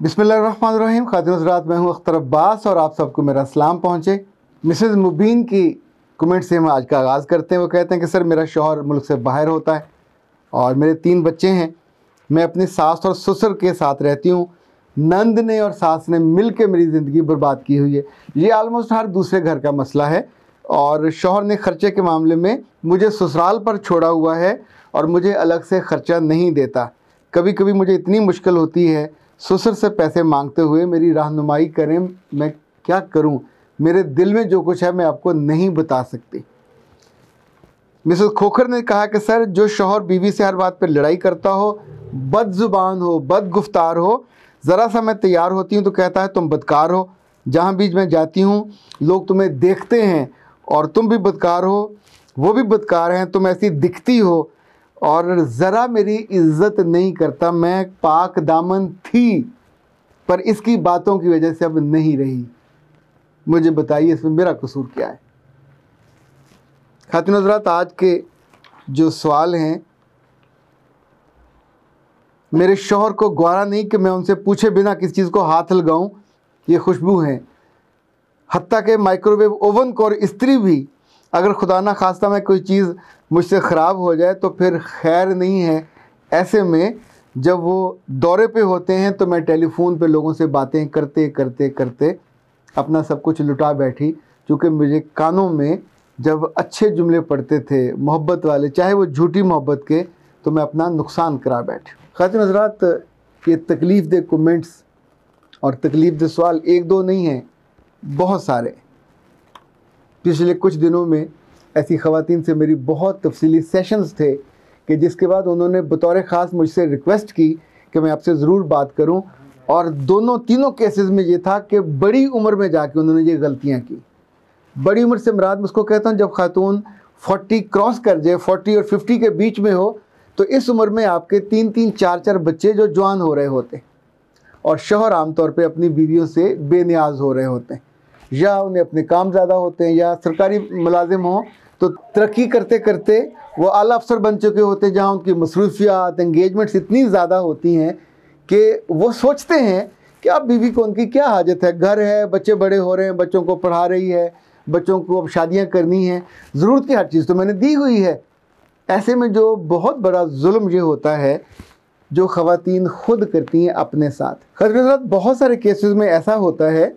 बिस्मिल्लाहिर्रहमानिर्रहीम। खातिन हज़रात, मैं हूँ अख्तर अब्बास और आप सबको मेरा सलाम पहुँचे। मिसेज़ मुबीन की कमेंट से हम आज का आगाज़ करते हैं। वो कहते हैं कि सर, मेरा शौहर मुल्क से बाहर होता है और मेरे 3 बच्चे हैं। मैं अपनी सास और ससुर के साथ रहती हूँ। नंद ने और सास ने मिल के मेरी ज़िंदगी बर्बाद की हुई है। ये आलमोस्ट हर दूसरे घर का मसला है। और शौहर ने ख़र्चे के मामले में मुझे ससुराल पर छोड़ा हुआ है और मुझे अलग से ख़र्चा नहीं देता। कभी कभी मुझे इतनी मुश्किल होती है ससुर से पैसे मांगते हुए। मेरी रहनुमाई करें, मैं क्या करूं? मेरे दिल में जो कुछ है मैं आपको नहीं बता सकती। मिसेस खोखर ने कहा कि सर, जो शौहर बीवी से हर बात पर लड़ाई करता हो, बदजुबान हो, बदगुफ्तार हो, ज़रा सा मैं तैयार होती हूँ तो कहता है तुम बदकार हो। जहाँ बीच में जाती हूँ लोग तुम्हें देखते हैं और तुम भी बदकार हो, वो भी बदकार हैं, तुम ऐसी दिखती हो और ज़रा मेरी इज़्ज़त नहीं करता। मैं पाक दामन थी पर इसकी बातों की वजह से अब नहीं रही। मुझे बताइए इसमें मेरा कसूर क्या है? खातिन हज़रात, आज के जो सवाल हैं, मेरे शौहर को ग्वारा नहीं कि मैं उनसे पूछे बिना किसी चीज़ को हाथ लगाऊं। ये खुशबू हैं। हत्ता के माइक्रोवेव ओवन को और इस्त्री भी, अगर खुदा ना खास्ता में कोई चीज़ मुझसे ख़राब हो जाए तो फिर खैर नहीं है। ऐसे में जब वो दौरे पे होते हैं तो मैं टेलीफोन पे लोगों से बातें करते करते करते अपना सब कुछ लुटा बैठी, क्योंकि मुझे कानों में जब अच्छे जुमले पड़ते थे मोहब्बत वाले, चाहे वो झूठी मोहब्बत के, तो मैं अपना नुकसान करा बैठी। खातिन हज़रात, ये तकलीफ़ दे कमेंट्स और तकलीफ़ दे सवाल एक दो नहीं हैं, बहुत सारे। पिछले कुछ दिनों में ऐसी ख़वातीन से मेरी बहुत तफसीली सेशंस थे कि जिसके बाद उन्होंने बतौर ख़ास मुझसे रिक्वेस्ट की कि मैं आपसे ज़रूर बात करूं। और तीनों केसेस में ये था कि बड़ी उम्र में जाके उन्होंने ये गलतियां की। बड़ी उम्र से मुराद मैं उसको कहता हूँ जब खातून 40 क्रॉस कर जाए, 40 और 50 के बीच में हो, तो इस उम्र में आपके 3-3, 4-4 बच्चे जो जवान हो रहे होते और शौहर आमतौर पर अपनी बीवियों से बेनियाज हो रहे होते हैं, या उन्हें अपने काम ज़्यादा होते हैं, या सरकारी मुलाजिम हों तो तरक्की करते करते वो आला अफसर बन चुके होते हैं, जहाँ उनकी मसरूफियात, एंगेजमेंट्स इतनी ज़्यादा होती हैं कि वो सोचते हैं कि अब बीवी को उनकी क्या हाजत है, घर है, बच्चे बड़े हो रहे हैं, बच्चों को पढ़ा रही है, बच्चों को अब शादियाँ करनी हैं, ज़रूरत की हर चीज़ तो मैंने दी हुई है। ऐसे में जो बहुत बड़ा जुल्म ये होता है जो ख़वातीन खुद करती हैं अपने साथ। खैर, बहुत सारे केसेस में ऐसा होता है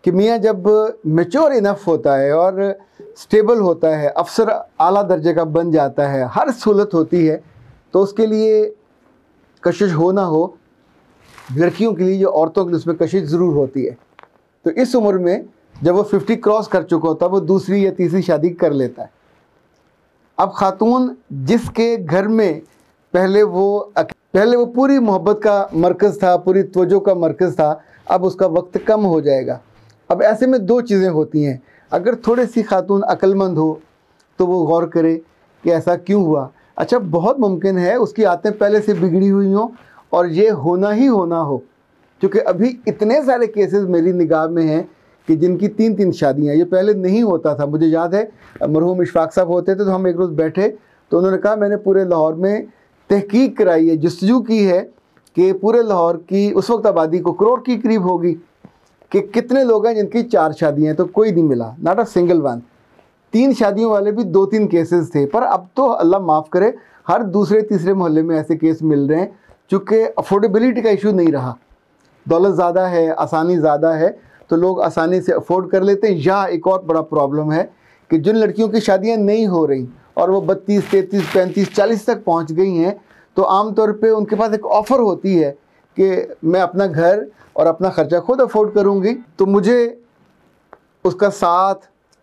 कि मियाँ जब मैच्योर इनफ होता है और स्टेबल होता है, अफसर आला दर्जे का बन जाता है, हर सहूलत होती है, तो उसके लिए कशिश हो ना हो, लड़कियों के लिए या औरतों के लिए उसमें कशिश ज़रूर होती है। तो इस उम्र में जब वो 50 क्रॉस कर चुका होता है, वो दूसरी या तीसरी शादी कर लेता है। अब खातून जिसके घर में पहले वो पूरी मोहब्बत का मरकज़ था, पूरी तवज्जो का मरकज़ था, अब उसका वक्त कम हो जाएगा। अब ऐसे में 2 चीज़ें होती हैं। अगर थोड़ी सी खातून अक्लमंद हो तो वो गौर करे कि ऐसा क्यों हुआ। अच्छा, बहुत मुमकिन है उसकी आदतें पहले से बिगड़ी हुई हों और ये होना ही होना हो, क्योंकि अभी इतने सारे केसेस मेरी निगाह में हैं कि जिनकी 3-3 शादियाँ। ये पहले नहीं होता था। मुझे याद है मरहूम इशफाक साहब होते थे तो हम एक रोज़ बैठे तो उन्होंने कहा मैंने पूरे लाहौर में तहकीक कराई है, जस्तजू की है कि पूरे लाहौर की उस वक्त आबादी को करोड़ की करीब होगी कि कितने लोग हैं जिनकी 4 शादियाँ हैं, तो कोई नहीं मिला, नॉट अ सिंगल वन। 3 शादियों वाले भी 2-3 केसेस थे, पर अब तो अल्लाह माफ़ करे हर दूसरे तीसरे मोहल्ले में ऐसे केस मिल रहे हैं, चूँकि अफोर्डेबिलिटी का इशू नहीं रहा। दौलत ज़्यादा है, आसानी ज़्यादा है, तो लोग आसानी से अफोर्ड कर लेते हैं। या एक और बड़ा प्रॉब्लम है कि जिन लड़कियों की शादियाँ नहीं हो रही और वो 32, 33, 35, 40 तक पहुँच गई हैं, तो आमतौर पर उनके पास एक ऑफ़र होती है कि मैं अपना घर और अपना ख़र्चा खुद अफोर्ड करूँगी, तो मुझे उसका साथ,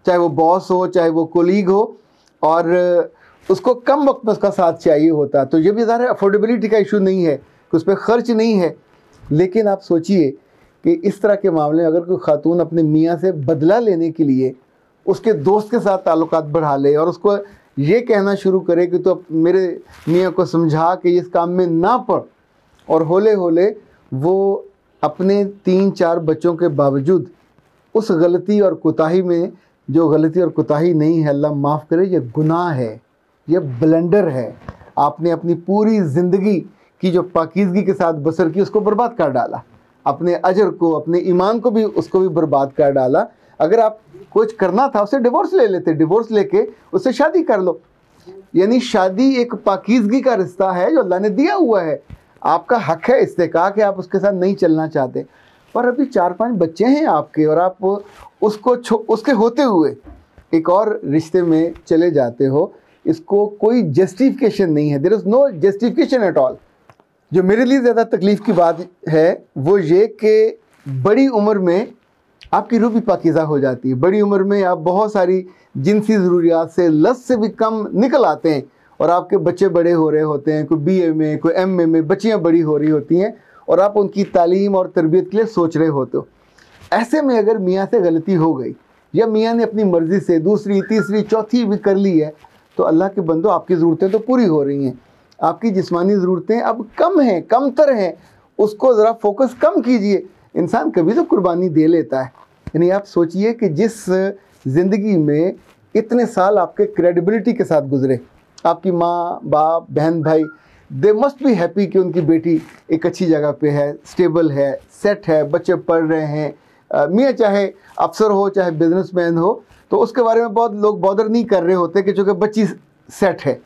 चाहे वो बॉस हो चाहे वो कोलीग हो, और उसको कम वक्त में उसका साथ चाहिए होता। तो ये भी ज़ाहिर है अफोर्डेबिलिटी का इशू नहीं है कि उस पर ख़र्च नहीं है। लेकिन आप सोचिए कि इस तरह के मामले में अगर कोई खातून अपने मियाँ से बदला लेने के लिए उसके दोस्त के साथ ताल्लुकात बढ़ा ले और उसको ये कहना शुरू करे कि तो मेरे मियाँ को समझा कि इस काम में ना पड़, और होले होले वो अपने 3-4 बच्चों के बावजूद उस गलती और कोताही में, जो गलती और कोताही नहीं है, अल्लाह माफ़ करे, ये गुनाह है, ये ब्लंडर है। आपने अपनी पूरी ज़िंदगी की जो पाकीज़गी के साथ बसर की उसको बर्बाद कर डाला। अपने अजर को, अपने ईमान को भी, उसको भी बर्बाद कर डाला। अगर आप कुछ करना था उससे डिवोर्स ले लेते, डिवोर्स लेके उससे शादी कर लो। यानी शादी एक पाकीज़गी का रिश्ता है जो अल्लाह ने दिया हुआ है, आपका हक है इस्तेकाक है, आप उसके साथ नहीं चलना चाहते। पर अभी 4-5 बच्चे हैं आपके और आप उसको उसके होते हुए एक और रिश्ते में चले जाते हो, इसको कोई जस्टिफिकेशन नहीं है। There is no justification at all. जो मेरे लिए ज़्यादा तकलीफ़ की बात है वो ये कि बड़ी उम्र में आपकी रूह भी पाकीज़ा हो जाती है, बड़ी उम्र में आप बहुत सारी जिनसी ज़रूरियात से, लत से भी कम निकल आते हैं और आपके बच्चे बड़े हो रहे होते हैं, कोई BA में, कोई MA में, बच्चियाँ बड़ी हो रही होती हैं और आप उनकी तालीम और तरबियत के लिए सोच रहे होते हो। ऐसे में अगर मियाँ से गलती हो गई या मियाँ ने अपनी मर्ज़ी से दूसरी, तीसरी, चौथी भी कर ली है, तो अल्लाह के बंदो आपकी ज़रूरतें तो पूरी हो रही हैं, आपकी जिस्मानी ज़रूरतें अब कम हैं, कमतर हैं, उसको ज़रा फोकस कम कीजिए। इंसान कभी तो कुर्बानी दे लेता है। यानी आप सोचिए कि जिस ज़िंदगी में इतने साल आपके क्रेडिबिलिटी के साथ गुजरे, आपकी माँ, बाप, बहन, भाई, दे मस्ट बी हैप्पी कि उनकी बेटी एक अच्छी जगह पे है, स्टेबल है, सेट है, बच्चे पढ़ रहे हैं, मियाँ चाहे अफसर हो चाहे बिजनेसमैन हो, तो उसके बारे में बहुत लोग बॉदर नहीं कर रहे होते कि चूँकि बच्ची सेट है।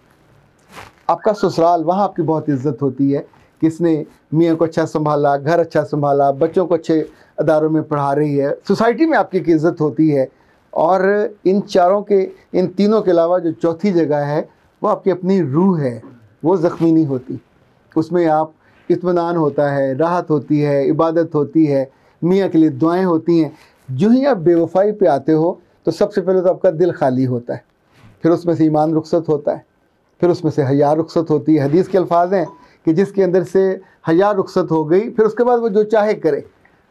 आपका ससुराल, वहाँ आपकी बहुत इज्जत होती है, किसने मियाँ को अच्छा संभाला, घर अच्छा संभाला, बच्चों को अच्छे अदारों में पढ़ा रही है, सोसाइटी में आपकी एक इज़्ज़त होती है। और इन तीनों के अलावा जो चौथी जगह है वो आपकी अपनी रूह है, वो ज़ख्मी नहीं होती, उसमें आप इत्मीनान होता है, राहत होती है, इबादत होती है, मियाँ के लिए दुआएं होती हैं। जो ही आप बेवफाई पे आते हो तो सबसे पहले तो आपका दिल खाली होता है, फिर उसमें से ईमान रुखसत होता है, फिर उसमें से हया रुखसत होती है। हदीस के अल्फाज हैं कि जिसके अंदर से हया रुखसत हो गई, फिर उसके बाद वो जो चाहे करे।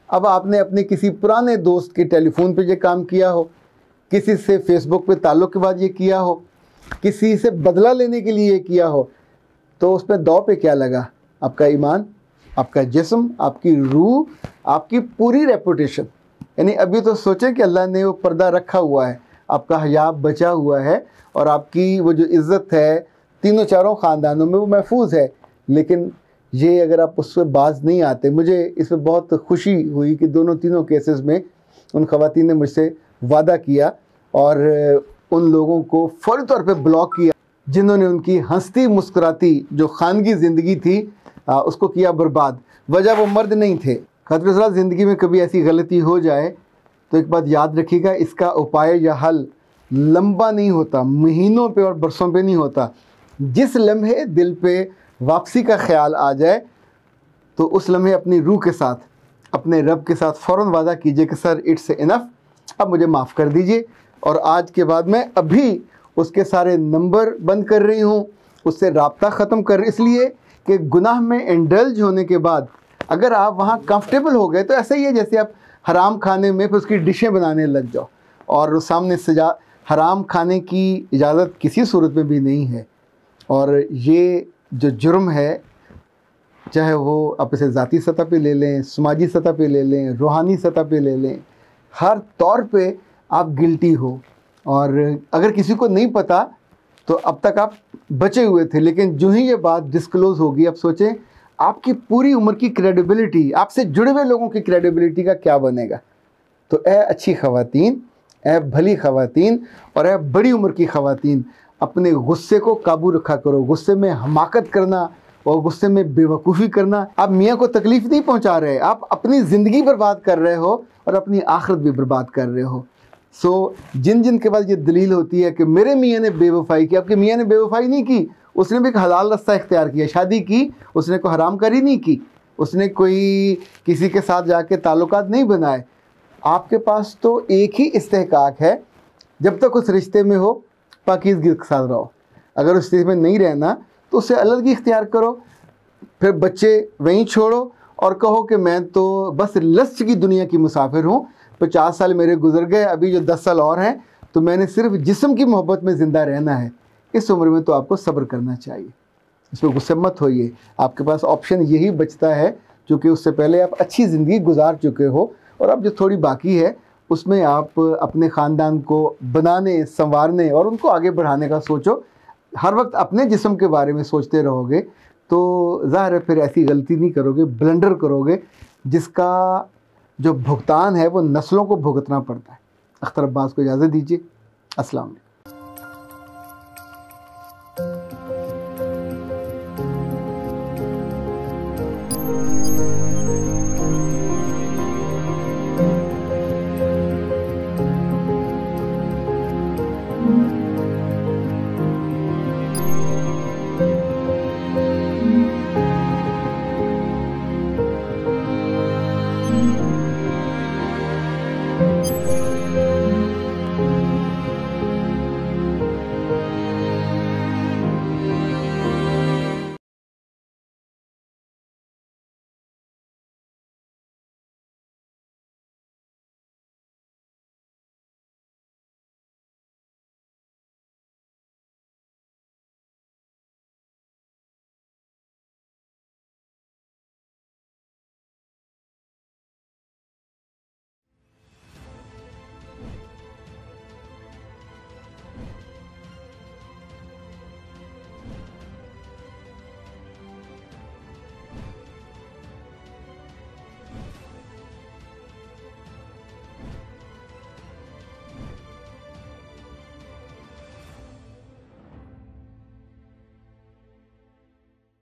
अब आपने अपने किसी पुराने दोस्त के टेलीफोन पे ये काम किया हो, किसी से फेसबुक पे ताल्लुक़ के बाद ये किया हो, किसी से बदला लेने के लिए ये किया हो, तो उस पर दाव पे क्या लगा? आपका ईमान, आपका जिस्म, आपकी रूह, आपकी पूरी रेपुटेशन। यानी अभी तो सोचें कि अल्लाह ने वो पर्दा रखा हुआ है, आपका हया बचा हुआ है और आपकी वो जो इज़्ज़त है तीनों चारों ख़ानदानों में वो महफूज है। लेकिन ये अगर आप उससे बाज नहीं आते, मुझे इसमें बहुत खुशी हुई कि तीनों केसेस में उन ख़वातीन ने मुझसे वादा किया और उन लोगों को फ़ौरी तौर पे ब्लॉक किया जिन्होंने उनकी हंसती मुस्कुराती जो खानगी ज़िंदगी थी उसको किया बर्बाद। वजह वो मर्द नहीं थे। खतरा ज़िंदगी में कभी ऐसी गलती हो जाए तो एक बात याद रखिएगा, इसका उपाय या हल लंबा नहीं होता, महीनों पे और बरसों पे नहीं होता। जिस लम्हे दिल पे वापसी का ख्याल आ जाए तो उस लम्हे अपनी रूह के साथ, अपने रब के साथ फ़ौरन वादा कीजिए कि सर इट्स इनफ, अब मुझे माफ़ कर दीजिए और आज के बाद मैं अभी उसके सारे नंबर बंद कर रही हूँ, उससे राब्ता ख़त्म कर, इसलिए कि गुनाह में इंडल्ज होने के बाद अगर आप वहाँ कंफर्टेबल हो गए तो ऐसा ही है जैसे आप हराम खाने में फिर उसकी डिशें बनाने लग जाओ और सामने सजा। हराम खाने की इजाज़त किसी सूरत में भी नहीं है। और ये जो जुर्म है, चाहे वो आप इसे ज़ाती सतह पे ले लें, समाजी सतह पे ले लें, रूहानी सतह पे ले लें, हर तौर पे आप गिल्टी हो। और अगर किसी को नहीं पता तो अब तक आप बचे हुए थे, लेकिन जो ही ये बात डिस्क्लोज़ होगी, अब सोचें आपकी पूरी उम्र की क्रेडिबिलिटी, आपसे जुड़े हुए लोगों की क्रेडिबिलिटी का क्या बनेगा। तो ए अच्छी ख़वातीन, ए भली ख़वातीन और ए बड़ी उम्र की ख़वातीन, अपने गुस्से को काबू रखा करो। गुस्से में हमाकत करना और गुस्से में बेवकूफ़ी करना, आप मियाँ को तकलीफ़ नहीं पहुँचा रहे, आप अपनी ज़िंदगी बर्बाद कर रहे हो और अपनी आखिरत भी बर्बाद कर रहे हो। सो जिन के बाद ये दलील होती है कि मेरे मियाँ ने बेवफाई की, आपके मियाँ ने बेवफाई नहीं की, उसने भी एक हलाल रास्ता इख्तियार किया, शादी की, उसने कोई हराम कारी नहीं की, उसने कोई किसी के साथ जाके ताल्लुकात नहीं बनाए। आपके पास तो एक ही इस्तेहकाक है, जब तक उस रिश्ते में हो पाकीज़गी के साथ रहो। अगर उस रिश्ते में नहीं रहना तो उससे अलग इख्तियार करो, फिर बच्चे वहीं छोड़ो और कहो कि मैं तो बस लश्त की दुनिया की मुसाफिर हूँ, 50 साल मेरे गुजर गए, अभी जो 10 साल और हैं तो मैंने सिर्फ जिस्म की मोहब्बत में ज़िंदा रहना है। इस उम्र में तो आपको सब्र करना चाहिए, इसमें गुस्से मत होइए। आपके पास ऑप्शन यही बचता है, क्योंकि उससे पहले आप अच्छी ज़िंदगी गुजार चुके हो और अब जो थोड़ी बाकी है उसमें आप अपने ख़ानदान को बनाने, संवारने और उनको आगे बढ़ाने का सोचो। हर वक्त अपने जिस्म के बारे में सोचते रहोगे तो ज़ाहिर है फिर ऐसी गलती नहीं करोगे, ब्लंडर करोगे जिसका जो भुगतान है वो नस्लों को भुगतना पड़ता है। अख्तर अब्बास को इजाज़त दीजिए। अस्सलाम वालेकुम।